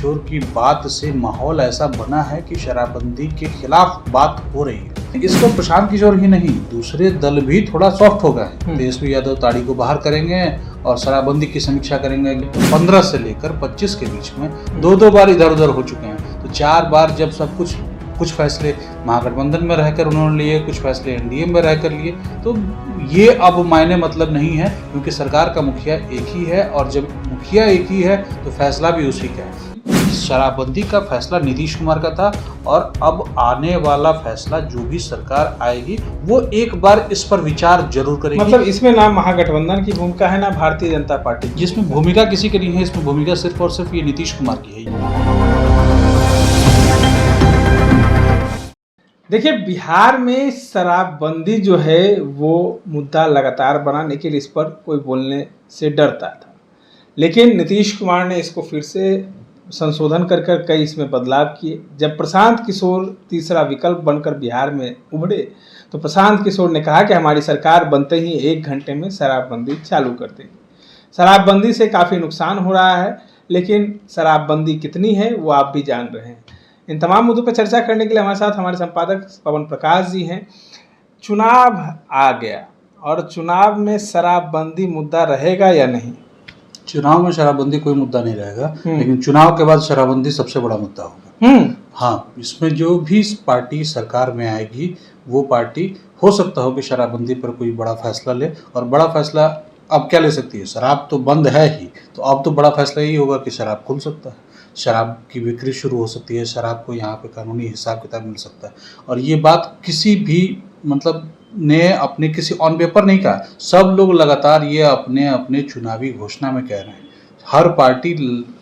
किशोर की बात से माहौल ऐसा बना है कि शराबबंदी के खिलाफ बात हो रही है। इसको प्रशांत किशोर ही नहीं, दूसरे दल भी थोड़ा सॉफ्ट हो गए हैं। तेजस्वी यादव ताड़ी को बाहर करेंगे और शराबबंदी की समीक्षा करेंगे। 15 से लेकर 25 के बीच में दो बार इधर उधर हो चुके हैं, तो 4 बार जब सब कुछ फैसले महागठबंधन में रहकर उन्होंने लिए, कुछ फैसले एनडीए में रहकर लिए, तो ये अब मायने मतलब नहीं है, क्योंकि सरकार का मुखिया एक ही है और जब मुखिया एक ही है तो फैसला भी उसी का है। शराबबंदी का फैसला नीतीश कुमार का था और अब आने वाला फैसला जो भी सरकार आएगी वो एक बार इस पर विचार जरूर करेगी। मतलब इसमें ना महागठबंधन की भूमिका है ना भारतीय जनता पार्टी, जिसमें भूमिका किसी की नहीं है, इसमें भूमिका सिर्फ और सिर्फ ये नीतीश कुमार की है। देखिए, बिहार में शराबबंदी जो है वो मुद्दा लगातार बना, लेकिन इस पर कोई बोलने से डरता था। लेकिन नीतीश कुमार ने इसको फिर से संशोधन कर कई इसमें बदलाव किए। जब प्रशांत किशोर तीसरा विकल्प बनकर बिहार में उभरे तो प्रशांत किशोर ने कहा कि हमारी सरकार बनते ही 1 घंटे में शराबबंदी चालू कर देगी। शराबबंदी से काफ़ी नुकसान हो रहा है, लेकिन शराबबंदी कितनी है वो आप भी जान रहे हैं। इन तमाम मुद्दों पर चर्चा करने के लिए हमारे साथ हमारे संपादक पवन प्रकाश जी हैं। चुनाव आ गया और चुनाव में शराबबंदी मुद्दा रहेगा या नहीं? चुनाव में शराबबंदी कोई मुद्दा नहीं रहेगा, लेकिन चुनाव के बाद शराबबंदी सबसे बड़ा मुद्दा होगा। हाँ, इसमें जो भी पार्टी सरकार में आएगी वो पार्टी हो सकता हो कि शराबबंदी पर कोई बड़ा फैसला ले, और बड़ा फैसला अब क्या ले सकती है? शराब तो बंद है ही, तो अब तो बड़ा फैसला यही होगा कि शराब खुल सकता है, शराब की बिक्री शुरू हो सकती है, शराब को यहाँ पे कानूनी हिसाब किताब मिल सकता है। और ये बात किसी भी ने अपने किसी ऑन पेपर नहीं कहा, सब लोग लगातार ये अपने अपने चुनावी घोषणा में कह रहे हैं। हर पार्टी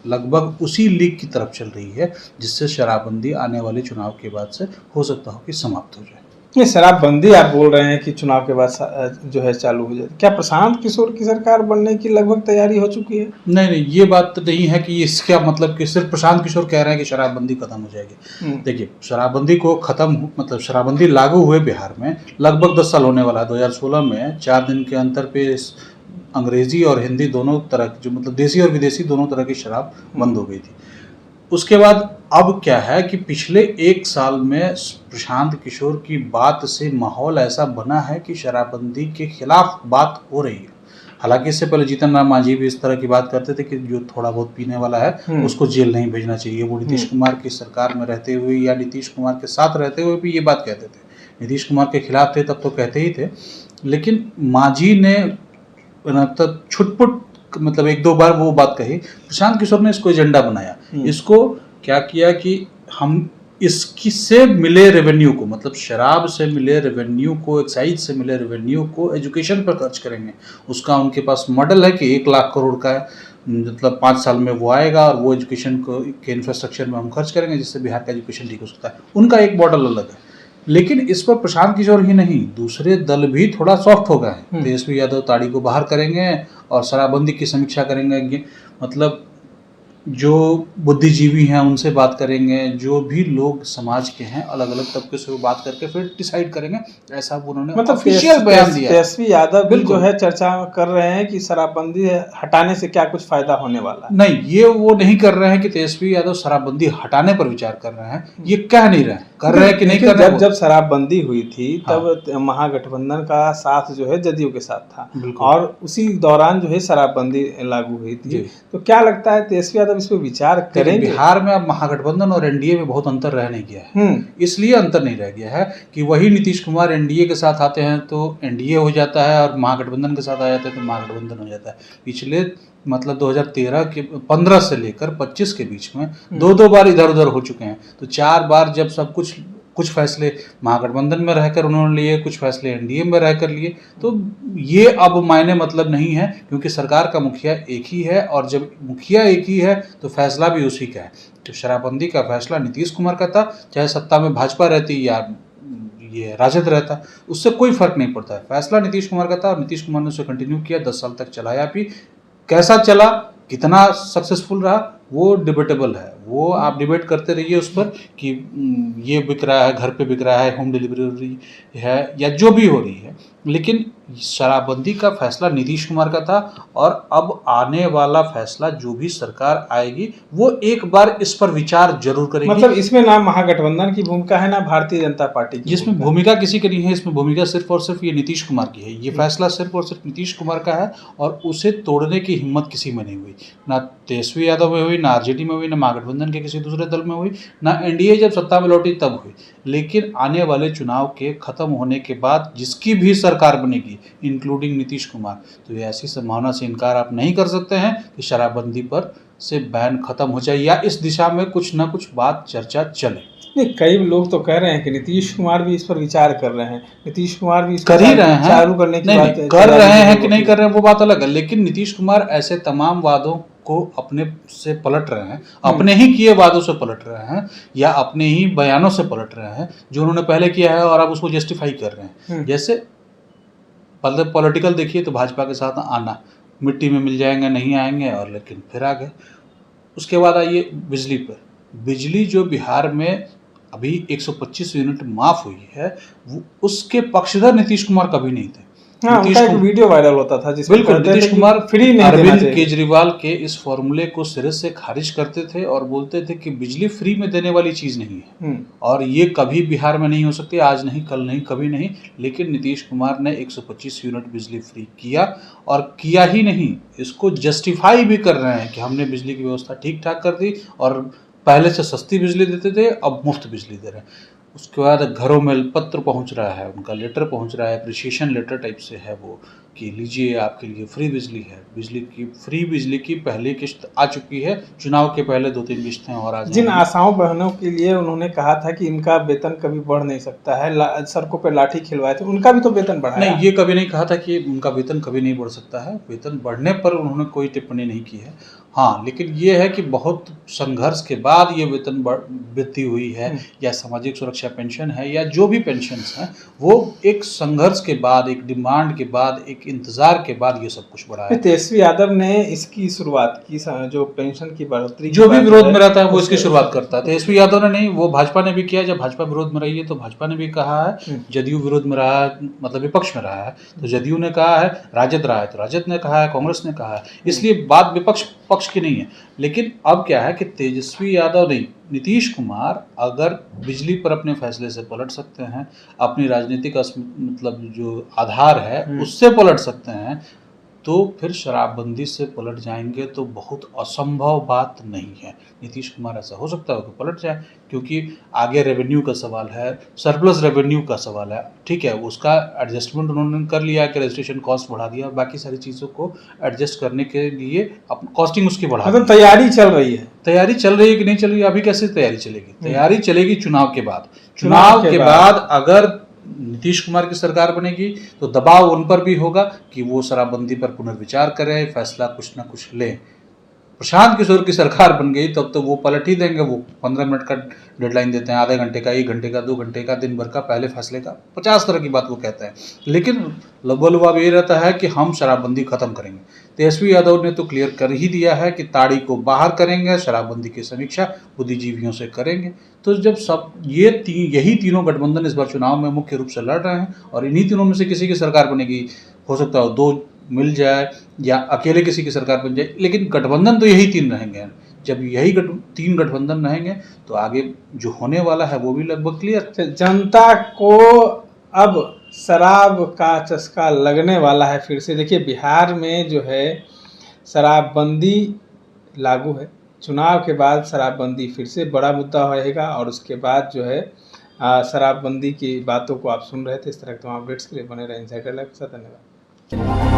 लगभग उसी लीग की तरफ चल रही है जिससे शराबबंदी आने वाले चुनाव के बाद से हो सकता हो कि समाप्त हो जाए। ये शराबबंदी आप बोल रहे हैं कि चुनाव के बाद जो है चालू हो जाए, क्या प्रशांत किशोर की सरकार बनने की लगभग तैयारी हो चुकी है? नहीं, ये बात तो नहीं है कि इसका मतलब कि सिर्फ प्रशांत किशोर कह रहे हैं कि शराबबंदी खत्म हो जाएगी। देखिए, शराबबंदी को खत्म मतलब शराबबंदी लागू हुए बिहार में लगभग 10 साल होने वाला है। 2016 में 4 दिन के अंतर पे अंग्रेजी और हिंदी दोनों तरह जो मतलब देसी और विदेशी दोनों तरह की शराब बंद हो गई थी। उसके बाद अब क्या है कि पिछले 1 साल में प्रशांत किशोर की बात से माहौल ऐसा बना है कि शराबबंदी के खिलाफ बात हो रही है। हालांकि इससे पहले जीतन राम मांझी भी इस तरह की बात करते थे कि जो थोड़ा बहुत पीने वाला है उसको जेल नहीं भेजना चाहिए। वो नीतीश कुमार की सरकार में रहते हुए या नीतीश कुमार के साथ रहते हुए भी ये बात कहते थे। नीतीश कुमार के खिलाफ थे तब तो कहते ही थे, लेकिन मांझी ने तब छुटपुट मतलब 1-2 बार वो बात कही। प्रशांत किशोर ने इसको एजेंडा बनाया। इसको क्या किया कि हम इसकी से मिले रेवेन्यू को, मतलब शराब से मिले रेवेन्यू को, एक्साइज से मिले रेवेन्यू को एजुकेशन पर खर्च करेंगे। उसका उनके पास मॉडल है कि 1 लाख करोड़ का है, मतलब 5 साल में वो आएगा और वो एजुकेशन को के इंफ्रास्ट्रक्चर में हम खर्च करेंगे जिससे बिहार का एजुकेशन ठीक हो सकता है। उनका एक मॉडल अलग है, लेकिन इस पर प्रशांत किशोर ही नहीं, दूसरे दल भी थोड़ा सॉफ्ट हो गए हैं। तेजस्वी यादव ताड़ी को बाहर करेंगे और शराबबंदी की समीक्षा करेंगे, मतलब जो बुद्धिजीवी हैं उनसे बात करेंगे, जो भी लोग समाज के हैं अलग अलग तबके से वो बात करके फिर डिसाइड करेंगे। ऐसा उन्होंने मतलब ऑफिशियल बयान दिया। तेजस्वी यादव भी जो है चर्चा कर रहे हैं कि शराबबंदी हटाने से क्या कुछ फायदा होने वाला है। नहीं, ये वो नहीं कर रहे हैं कि तेजस्वी यादव शराबबंदी हटाने पर विचार कर रहे हैं, ये कह नहीं रहे हैं, कर रहे हैं कि नहीं कर रहे हैं। जब शराबबंदी हुई थी तब महागठबंधन का साथ जो है जदयू के साथ था और उसी दौरान जो है शराबबंदी लागू हुई थी। तो क्या लगता है तेजस्वी यादव इस पर विचार करेंगे? बिहार में अब महागठबंधन और एनडीए में बहुत अंतर रह नहीं गया है। इसलिए अंतर नहीं रह गया है कि वही नीतीश कुमार एनडीए के साथ आते हैं तो एनडीए हो जाता है और महागठबंधन के साथ आ जाते हैं तो महागठबंधन हो जाता है। पिछले मतलब 2013 के 15 से लेकर 25 के बीच में दो बार इधर उधर हो चुके हैं, तो 4 बार जब सब कुछ फैसले महागठबंधन में रहकर उन्होंने लिए, कुछ फैसले एनडीए में रहकर लिए, तो ये अब मायने मतलब नहीं है, क्योंकि सरकार का मुखिया एक ही है और जब मुखिया एक ही है तो फैसला भी उसी का है। तो शराबबंदी का फैसला नीतीश कुमार का था, चाहे सत्ता में भाजपा रहती या ये राजद रहता, उससे कोई फर्क नहीं पड़ता है। फैसला नीतीश कुमार का था और नीतीश कुमार ने उसे कंटिन्यू किया, 10 साल तक चलाया भी। कैसा चला, कितना सक्सेसफुल रहा, वो डिबेटेबल है, वो आप डिबेट करते रहिए उस पर कि ये बिक रहा है, घर पे बिक रहा है, होम डिलीवरी हो रही है या जो भी हो रही है, लेकिन शराबबंदी का फैसला नीतीश कुमार का था और अब आने वाला फैसला जो भी सरकार आएगी वो एक बार इस पर विचार जरूर करेगी। मतलब इसमें ना महागठबंधन की भूमिका है ना भारतीय जनता पार्टी की जिसमें भूमिका किसी की नहीं है, इसमें भूमिका सिर्फ और सिर्फ ये नीतीश कुमार की है। ये फैसला सिर्फ और सिर्फ नीतीश कुमार का है और उसे तोड़ने की हिम्मत किसी में नहीं हुई, ना तेजस्वी यादव में हुई, ना आरजेडी में हुई, ना महागठबंधन के किसी दूसरे दल में हुई, ना एनडीए जब सत्ता में लौटी तब हुई। लेकिन आने वाले चुनाव के खत्म होने के बाद जिसकी भी सरकार बनेगी इंक्लूडिंग नीतीश कुमार, तो ये ऐसी संभावना से इनकार आप नहीं कर सकते हैं कि शराबबंदी पर से बैन खत्म हो जाए या इस दिशा में कुछ ना कुछ बात चर्चा चले। नहीं, कई लोग तो कह रहे हैं कि नीतीश कुमार भी इस पर विचार कर रहे हैं, नीतीश कुमार भी इस कर ही रहे हैं, चालू करने की बात कर रहे हैं कि नहीं कर रहे हैं वो बात अलग है, लेकिन नीतीश कुमार ऐसे तमाम वादों को अपने से पलट रहे हैं, अपने ही किए वादों से पलट रहे हैं या अपने ही बयानों से पलट रहे हैं जो उन्होंने पहले किया है और अब उसको जस्टिफाई कर रहे हैं। जैसे मतलब पॉलिटिकल देखिए तो भाजपा के साथ आना, मिट्टी में मिल जाएंगे, नहीं आएंगे और लेकिन फिर आ गए। उसके बाद आइए बिजली पर, बिजली जो बिहार में अभी 125 यूनिट माफ हुई है वो उसके पक्षधर नीतीश कुमार कभी नहीं थे। हाँ, उनका एक वीडियो वायरल होता था जिसमें बिल्कुल नीतीश कुमार फ्री नहीं देना अरविंद चाहिए। केजरीवाल के इस फॉर्मूले को सिरे से खारिज करते थे और बोलते थे कि बिजली फ्री में देने वाली चीज नहीं है और ये कभी बिहार में नहीं हो सकती, आज नहीं, कल नहीं, कभी नहीं। लेकिन नीतीश कुमार ने 125 यूनिट बिजली फ्री किया और किया ही नहीं, इसको जस्टिफाई भी कर रहे हैं कि हमने बिजली की व्यवस्था ठीक ठाक कर दी और पहले से सस्ती बिजली देते थे अब मुफ्त बिजली दे रहे हैं। उसके बाद घरों में पत्र पहुंच रहा है, उनका लेटर पहुंच रहा है, अप्रिसिएशन लेटर टाइप से है वो कि लीजिए आपके लिए फ्री बिजली है। फ्री बिजली की पहली किस्त आ चुकी है, चुनाव के पहले 2-3 किस्तें और आ जाएंगी। जिन आशाओं बहनों के लिए उन्होंने कहा था कि इनका वेतन कभी बढ़ नहीं सकता है, सड़कों पर लाठी खिलवाए थे, उनका भी तो वेतन बढ़ा नहीं, ये कभी नहीं कहा था कि उनका वेतन कभी नहीं बढ़ सकता है, वेतन बढ़ने पर उन्होंने कोई टिप्पणी नहीं की है। हाँ, लेकिन ये है कि बहुत संघर्ष के बाद ये वेतन वृद्धि हुई है या सामाजिक सुरक्षा पेंशन है या जो भी पेंशन्स हैं वो एक संघर्ष के बाद, एक डिमांड के बाद, एक इंतजार के बाद ये सब कुछ बढ़ा है। तेजस्वी यादव ने इसकी शुरुआत की, जो पेंशन की बढ़ोतरी, जो भी विरोध में रहता है वो इसकी शुरुआत करता है। तेजस्वी यादव ने नहीं, वो भाजपा ने भी किया। जब भाजपा विरोध में रही है तो भाजपा ने भी कहा है, जदयू विरोध में रहा है, मतलब विपक्ष में रहा है तो जदयू ने कहा है, राजद रहा है तो राजद ने कहा है, कांग्रेस ने कहा है। इसलिए बात विपक्ष पक्ष की नहीं है। लेकिन अब क्या है कि तेजस्वी यादव नहीं, नीतीश कुमार अगर बिजली पर अपने फैसले से पलट सकते हैं, अपनी राजनीतिक मतलब जो आधार है उससे पलट सकते हैं, तो फिर शराबबंदी से पलट जाएंगे तो बहुत असंभव बात नहीं है। नीतीश कुमार ऐसा हो सकता है कि पलट जाए क्योंकि आगे रेवेन्यू का सवाल है, सरप्लस रेवेन्यू का सवाल है, ठीक है, उसका एडजस्टमेंट उन्होंने कर लिया कि रजिस्ट्रेशन कॉस्ट बढ़ा दिया, बाकी सारी चीज़ों को एडजस्ट करने के लिए कॉस्टिंग उसकी बढ़ा दी। मतलब तैयारी चल रही है। तैयारी चल रही है कि नहीं चल रही है, अभी कैसे तैयारी चलेगी? तैयारी चलेगी चुनाव के बाद। चुनाव के बाद अगर नीतीश कुमार की सरकार बनेगी तो दबाव उन पर भी होगा कि वो शराबबंदी पर पुनर्विचार करें, फैसला कुछ ना कुछ लें। प्रशांत किशोर की सरकार बन गई तब तो वो पलट ही देंगे, वो 15 मिनट का डेडलाइन देते हैं, आधे घंटे का, 1 घंटे का, 2 घंटे का, दिन भर का, पहले फैसले का 50 तरह की बात वो कहते हैं। लेकिन लबोलुआब ये रहता है कि हम शराबबंदी खत्म करेंगे। तेजस्वी यादव ने तो क्लियर कर ही दिया है कि ताड़ी को बाहर करेंगे, शराबबंदी की समीक्षा बुद्धिजीवियों से करेंगे। तो जब सब यही तीनों गठबंधन इस बार चुनाव में मुख्य रूप से लड़ रहे हैं और इन्हीं तीनों में से किसी की सरकार बनेगी, हो सकता है 2 मिल जाए या अकेले किसी की सरकार बन जाए, लेकिन गठबंधन तो यही 3 रहेंगे। जब यही 3 गठबंधन रहेंगे तो आगे जो होने वाला है वो भी लगभग क्लियर। जनता को अब शराब का चस्का लगने वाला है फिर से। देखिए बिहार में जो है शराबबंदी लागू है, चुनाव के बाद शराबबंदी फिर से बड़ा मुद्दा रहेगा और उसके बाद जो है शराबबंदी की बातों को आप सुन रहे थे। इस तरह के तमाम अपडेट्स के लिए बने रहे इनसाइडर लाइव के साथ। धन्यवाद।